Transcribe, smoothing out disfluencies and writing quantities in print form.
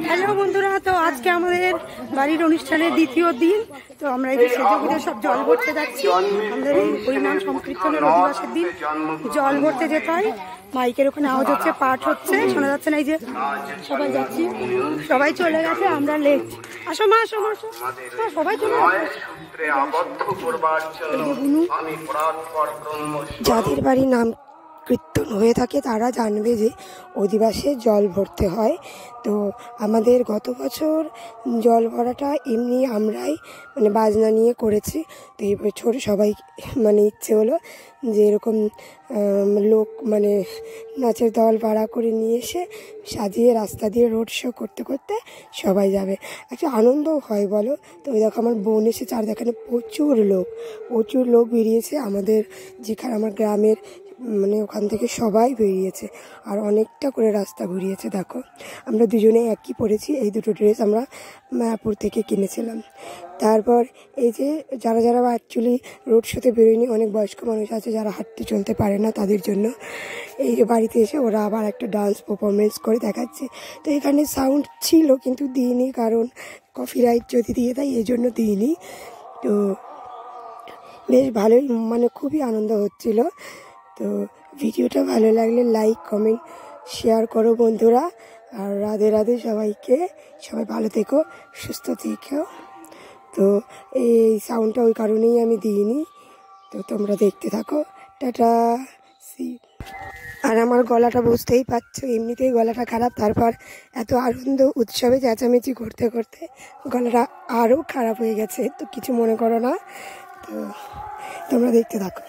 Hello বন্ধুরা, তো আজকে আমাদের বাড়ির অনুষ্ঠানের দ্বিতীয় দিন। তো আমরা এই সেজে গুজে সব জল ভরতে যাচ্ছি। আমাদের এই হরিনাম সংকীর্তনের অধিবাসের দিন জল ভরতে যেতে হয়। মাইকের ওখানে আওয়াজ হচ্ছে, পাঠ হচ্ছে, শোনা যাচ্ছে না। এই যে সবাই যাচ্ছি, সবাই চলে গেছে, আমরা লেট। আসো মা, আসো মা, আসো। সবাই চলে গেছে। যাদের বাড়ি নাম কীর্তন হয়ে থাকে তারা জানবে যে অধিবাসে জল ভরতে হয়। তো আমাদের গত বছর জল ভরাটা এমনি আমরাই মানে বাজনা নিয়ে করেছি। তো এই বছর সবাই মানে ইচ্ছে হলো যে এরকম লোক মানে নাচের দল ভাড়া করে নিয়ে এসে সাজিয়ে রাস্তা দিয়ে রোড শো করতে করতে সবাই যাবে। একটা আনন্দও হয় বলো। তো ওই দেখো আমার বোন এসেছে, আর দেখেন প্রচুর লোক বেরিয়েছে আমাদের যেখানে আমার গ্রামের মানে ওখান থেকে সবাই বেরিয়েছে, আর অনেকটা করে রাস্তা ঘুরিয়েছে। দেখো আমরা দুজনে একই পরেছি, এই দুটো ড্রেস আমরা মায়াপুর থেকে কিনেছিলাম। তারপর এই যে যারা অ্যাকচুয়ালি রোড শোতে বেরোয়নি, অনেক বয়স্ক মানুষ আছে যারা হাঁটতে চলতে পারে না, তাদের জন্য এই যে বাড়িতে এসে ওরা আবার একটা ডান্স পারফরমেন্স করে দেখাচ্ছে। তো এখানে সাউন্ড ছিল কিন্তু দিইনি, কারণ কপিরাইট যদি দিয়ে দেয় এই জন্য দিইনি। তো বেশ ভালোই মানে খুবই আনন্দ হচ্ছিল। তো ভিডিওটা ভালো লাগলে লাইক কমেন্ট শেয়ার করো বন্ধুরা। আর রাধে রাধে সবাইকে, সবাই ভালো থেকো, সুস্থ থেকো। তো এই সাউন্ডটা ওই কারণেই আমি দিইনি। তো তোমরা দেখতে থাকো, টাটা সি। আর আমার গলাটা বুঝতেই পারছো, এমনিতেই গলাটা খারাপ, তারপর এত আনন্দ উৎসবে চেঁচামেচি করতে করতে গলাটা আরও খারাপ হয়ে গেছে। তো কিছু মনে করো না, তো তোমরা দেখতে থাকো।